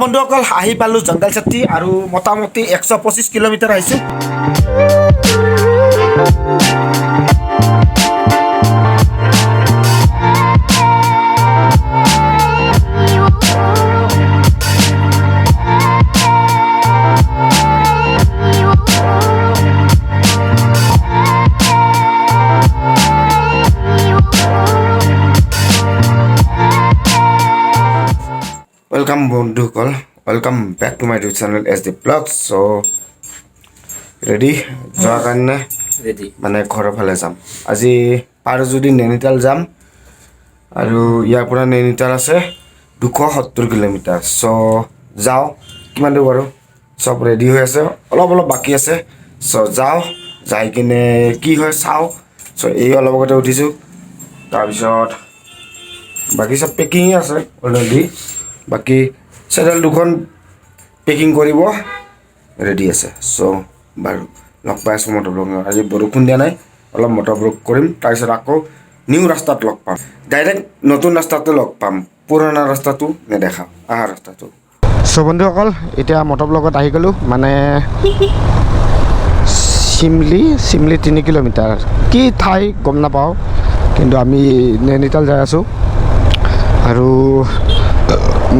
বন্ধুসকল আহি পালোঁ জংগল ছাতি আৰু মোটামুটি 125 কিলোমিটাৰ আহিছোঁ। Welcome বন্ধুসকল, welcome back to my YouTube channel SD Vlogs. So ready যোৱাৰ কাৰণে মানে ঘৰৰ ফালে যাম। আজি পাৰো যদি নৈনিতাল যাম আৰু ইয়াৰ পৰা নৈনিতাল আছে 270 কিলোমিটাৰ। সো যাও কিমান দূৰ বাৰু সব ৰেডি হৈ আছে, অলপ বাকি আছে। সো যাও, যাই কিনে কি হয় চাও। সো এই অলপ আগতে উঠিছোঁ, তাৰপিছত বাকি সব পেকিং আছে অলৰেডি। বাকি চেডেল দুখন পেকিং কৰিব ৰেডি আছে। সো বাৰু লগ পাই আছোঁ মটৰ ব্লগ। আজি বৰষুণ দিয়া নাই, অলপ মটৰ ব্লগ কৰিম, তাৰপিছত আকৌ নিউ ৰাস্তাত লগ পাম। ডাইৰেক্ট নতুন ৰাস্তাতে লগ পাম, পুৰণা ৰাস্তাটো নেদেখাম, আহা ৰাস্তাটো। সো বন্ধুসকল এতিয়া মটৰ ব্লগত আহি গ'লোঁ, মানে চিমলি 3 কিলোমিটাৰ কি ঠাই গম নাপাওঁ, কিন্তু আমি নৈনিতাল যাই আছোঁ আৰু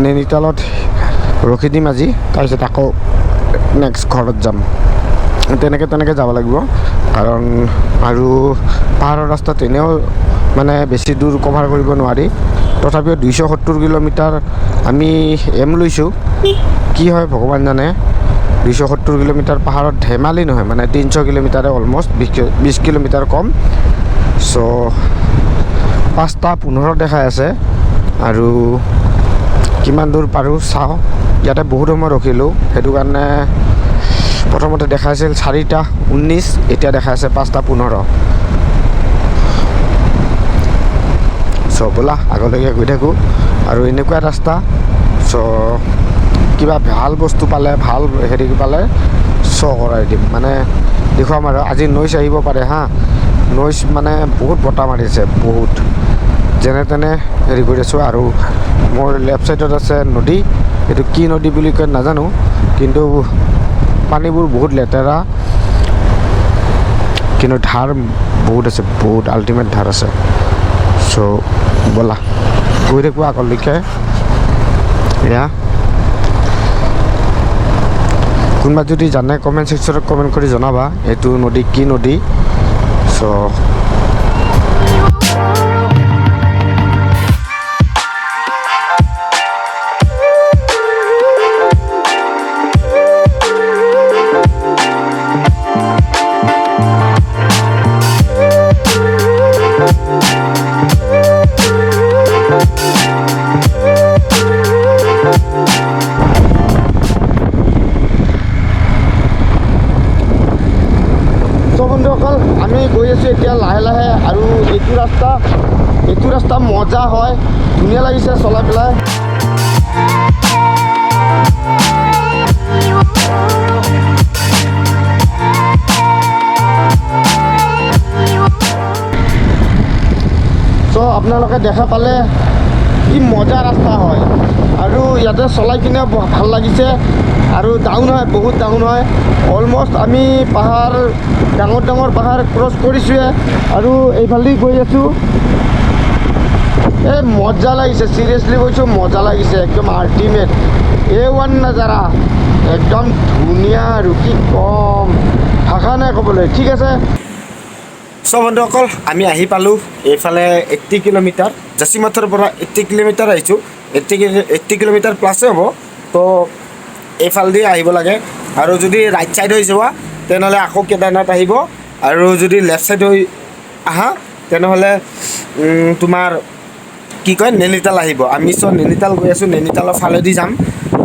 নৈনিতালত ৰখি দিম আজি, তাৰপিছত আকৌ নেক্সট ঘৰত যাম। তেনেকৈ যাব লাগিব, কাৰণ আৰু পাহাৰৰ ৰাস্তাত এনেও মানে বেছি দূৰ কভাৰ কৰিব নোৱাৰি। তথাপিও 270 কিলোমিটাৰ আমি এম লৈছোঁ, কি হয় ভগৱান জানে। 270 কিলোমিটাৰ পাহাৰত ধেমালি নহয়, মানে 300 কিলোমিটাৰে অলমষ্ট 20 কিলোমিটাৰ কম। চ' 5:15 দেখাই আছে আৰু কিমান দূৰ পাৰোঁ চাওঁ। ইয়াতে বহুত সময় ৰখিলোঁ, সেইটো কাৰণে প্ৰথমতে দেখাইছিল 4:19, এতিয়া দেখাইছে 5:15। চ' ব'লা আগলৈকে গৈ থাকোঁ। আৰু এনেকুৱা ৰাস্তা, চ' কিবা ভাল বস্তু পালে, ভাল হেৰি পালে শ্ব' কৰাই দিম, মানে দেখুৱাম। আৰু আজি নৈচ আহিব পাৰে হা, নৈচ মানে বহুত বতাহ মাৰিছে, বহুত যেনে তেনে হেৰি কৰি আছোঁ। আৰু মোৰ লেফ্ট ছাইডত আছে নদী, এইটো কি নদী বুলি কয় নাজানো, কিন্তু পানীবোৰ বহুত লেতেৰা, কিন্তু ধাৰ বহুত আছে, বহুত আল্টিমেট ধাৰ আছে। চ' ব'লা গৈ থাকোঁ আগলৈকে। এয়া কোনোবা যদি জানে কমেণ্ট ছেকশ্যনত কমেণ্ট কৰি জনাবা এইটো নদী কি নদী। চ' বন্ধুসকল আমি গৈ আছোঁ এতিয়া লাহে লাহে, আৰু এইটো ৰাস্তা মজা হয়, ধুনীয়া লাগিছে চলাই পেলাই। চ' আপোনালোকে দেখা পালে কি মজা ৰাস্তা হয়, আৰু ইয়াতে চলাই কিনে ভাল লাগিছে। আৰু ডাউন হয়, বহুত ডাউন হয়, অলমষ্ট আমি ডাঙৰ পাহাৰ ক্ৰছ কৰিছোঁৱে, আৰু এইফালেদি গৈ আছোঁ। এই মজা লাগিছে, চিৰিয়াছলি কৈছোঁ মজা লাগিছে, একদম আল্টিমেট A1 নাজাৰা, একদম ধুনীয়া। আৰু কি কম, ভাষা নাই ক'বলৈ। ঠিক আছে চ' বন্ধুসকল আমি আহি পালোঁ এইফালে 80 কিলোমিটাৰ, জাচিমাথৰ পৰা 80 কিলোমিটাৰ আহিছোঁ, 80 কিলোমিটাৰ প্লাছে হ'ব। তো এইফালেদি আহিব লাগে, আৰু যদি ৰাইট ছাইড হৈ যোৱা তেনেহ'লে আকৌ কেদাৰনাথ আহিব, আৰু যদি লেফ্ট ছাইড হৈ আহা তেনেহ'লে তোমাৰ কি কয় নৈনিতাল আহিব। আমি চ' নৈনিতাল গৈ আছোঁ, নৈনিতালৰ ফালেদি যাম।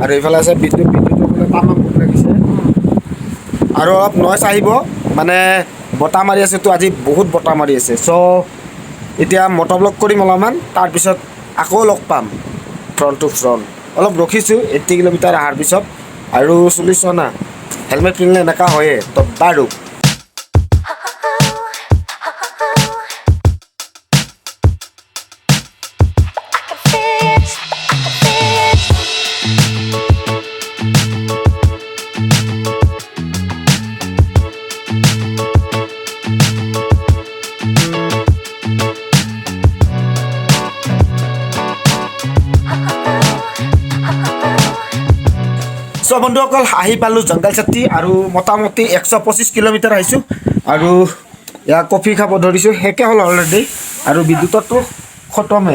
আৰু এইফালে আছে বিদ্যুতৰ বোলে তামাম ভোক লাগিছে, আৰু অলপ নইজ আহিব, মানে বতাহ মাৰি আছেতো, আজি বহুত বতাহ মাৰি আছে। চ' এতিয়া মটৰ ব্লগ কৰিম অলপমান, তাৰপিছত আকৌ লগ পাম ফ্ৰণ্ট টু ফ্ৰণ্ট। অলপ ৰখিছোঁ 80 কিলোমিটাৰ অহাৰ পিছত, আৰু চলিছ না হেলমেট পিন্ধিলে এনেকুৱা হয়ে। তো বাৰু I can feel it. চ' বন্ধুসকল আহি পালোঁ জংঘল চাত্তি আৰু মোটামুটি 125 কিলোমিটাৰ আহিছোঁ আৰু ইয়াৰ কফি খাব ধৰিছোঁ শেষে হ'ল অলৰেডি আৰু বিদ্যুততো খতমে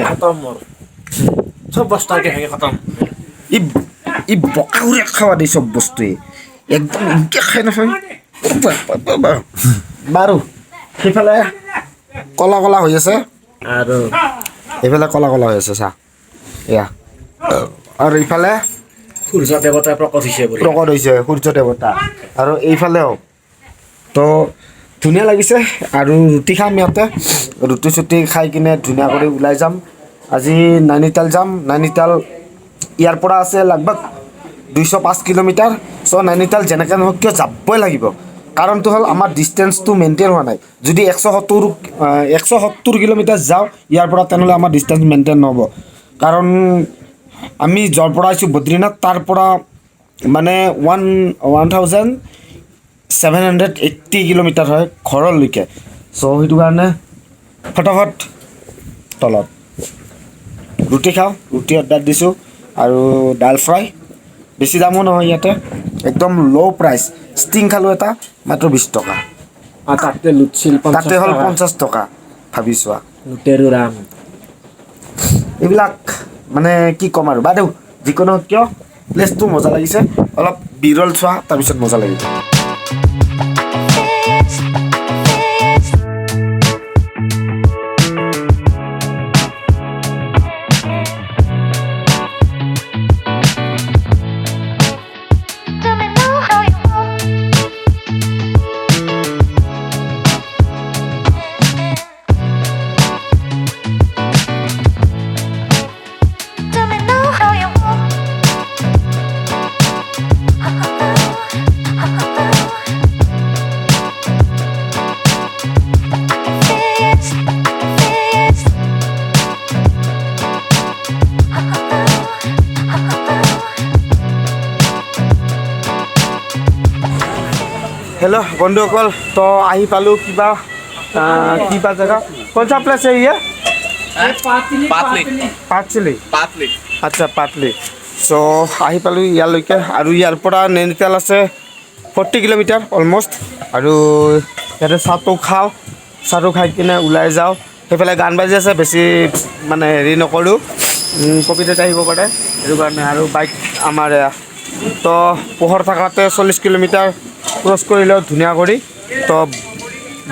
চব বস্তু আগে খতম ই বকাউৰে খাৱা দেই চব বস্তুৱে একদম ইনকে খাই নহয় বাৰু সেইফালে কলা কলা হৈ আছে আৰু এইফালে কলা কলা হৈ আছে চা এয়া আৰু এইফালে সূৰ্য দেৱতাই প্ৰকট হৈছে বুলি প্ৰকট হৈছে সূৰ্য দেৱতা আৰু এইফালেও তো ধুনীয়া লাগিছে আৰু ৰুটি খাম ইয়াতে ৰুটি চুটি খাই কিনে ধুনীয়া কৰি ওলাই যাম আজি নাইনিতাল যাম নাইনিতাল ইয়াৰ পৰা আছে লগভগ 205 কিলোমিটাৰ চ' নাইনিতাল যেনেকৈ নহওক কিয় যাবই লাগিব কাৰণটো হ'ল আমাৰ ডিষ্টেঞ্চটো মেইনটেইন হোৱা নাই যদি 170 কিলোমিটাৰ যাওঁ ইয়াৰ পৰা তেনেহ'লে আমাৰ ডিষ্টেঞ্চ মেইনটেইন নহ'ব কাৰণ আমি য'ৰ পৰা আহিছোঁ বদ্ৰীনাথ তাৰ পৰা মানে 1780 কিলোমিটাৰ হয় ঘৰলৈকে চ' সেইটো কাৰণে ফটাফট তলত ৰুটি খাওঁ ৰুটি অৰ্ডাৰ দিছোঁ আৰু ডাল ফ্ৰাই বেছি দামো নহয় ইয়াতে একদম ল' প্ৰাইচ ষ্টিং খালোঁ এটা মাত্ৰ 20 টকা আৰু তাতে লুটছিল তাতে হ'ল 50 টকা ভাবি চোৱা লুটেৰু ৰাম এইবিলাক মানে কি ক'ম আৰু বাদেও যিকোনো কিয় প্লেচটো মজা লাগিছে অলপ বিৰল চোৱা তাৰপিছত মজা লাগিব हेलो बंधुসকল तो आही पालू किबा जगह कौन सा प्लेस है ये पातली अच्छा पातली सो आही पालू ইয়ালৈকে আৰু ইয়াৰ পৰা নৈনিতাল আছে 40 কিলোমিটাৰ অলমোষ্ট আৰু ইয়াতে চাহটো খাই কিনে ওলাই যাওঁ সেইফালে গান বাজি আছে বেছি মানে হেৰি নকৰোঁ কপিতে আহিব পাৰে সেইটো কাৰণে আৰু বাইক আমাৰ তো পোহৰ থকাতে 40 কিলোমিটাৰ ক্ৰছ কৰিলেও ধুনীয়া কৰি তো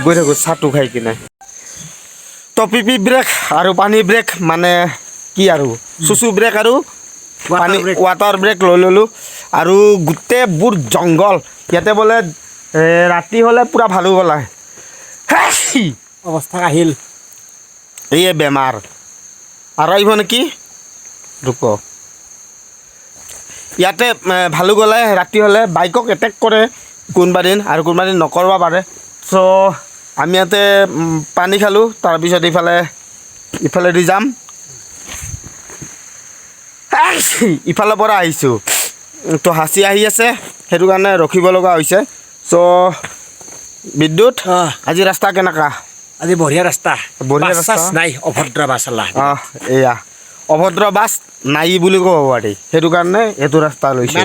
গৈ থাকোঁ চাহটো খাই কিনে তো পিপি ব্ৰেক আৰু পানী ব্ৰেক মানে কি আৰু চুচু ব্ৰেক আৰু পানী ৱাটাৰ ব্ৰেক লৈ ল'লোঁ আৰু গোটেইবোৰ জংঘল ইয়াতে বোলে ৰাতি হ'লে পূৰা ভালু গ'লা অৱস্থা আহিল এই বেমাৰ আৰু আহিব নেকি ৰূপ ইয়াতে ভালু গ'লে ৰাতি হ'লে বাইকক এটেক কৰে কোনোবা দিন আৰু কোনোবা দিন নকৰিব পাৰে চ' আমি ইয়াতে পানী খালোঁ তাৰপিছত ইফালেদি যাম ইফালৰ পৰা আহিছোঁ তো হাঁচি আহি আছে সেইটো কাৰণে ৰখিব লগা হৈছে চ' বিদ্যুৎ আজি ৰাস্তা কেনেকুৱা আজি বঢ়িয়া ৰাস্তা ৰাস্তা নাই অভদ্ৰ বাছ আলা এয়া অভদ্ৰ বাছ নাই বুলি ক'ব পাৰি সেইটো কাৰণে এইটো ৰাস্তা লৈছে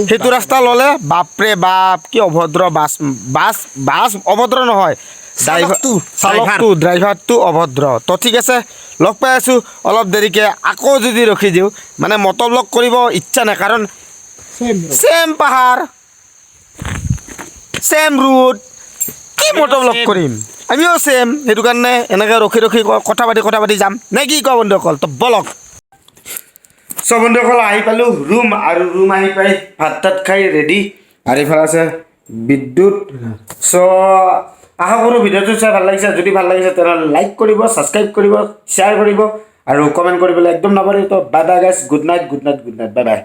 সেইটো ৰাস্তা ল'লে বাপৰে বাপ কি অভদ্ৰ বাছ অভদ্ৰ নহয় ড্ৰাইভাৰটো অভদ্ৰ তো ঠিক আছে লগ পাই আছোঁ অলপ দেৰিকৈ আকৌ যদি ৰখি দিওঁ মানে মতলব কৰিব ইচ্ছা নাই কাৰণ চেম পাহাৰ চেম ৰুট কি মতলব কৰিম আমিও চেম সেইটো কাৰণে এনেকৈ ৰখি কথা পাতি যাম নে কি কোৱা বন্ধুসকল তো বলক চ' বন্ধুসকল আহি পালোঁ ৰুম আৰু ৰুম আহি পাই ভাত তাত খাই ৰেডি আৰু এইফালে আছে বিদ্যুৎ চ' আশা কৰোঁ ভিডিঅ'টো চাই ভাল লাগিছে যদি ভাল লাগিছে তেনেহ'লে লাইক কৰিব ছাবস্ক্ৰাইব কৰিব শ্বেয়াৰ কৰিব আৰু কমেণ্ট কৰিবলৈ একদম নাপাহৰিব তো bye bye guys good night bye bye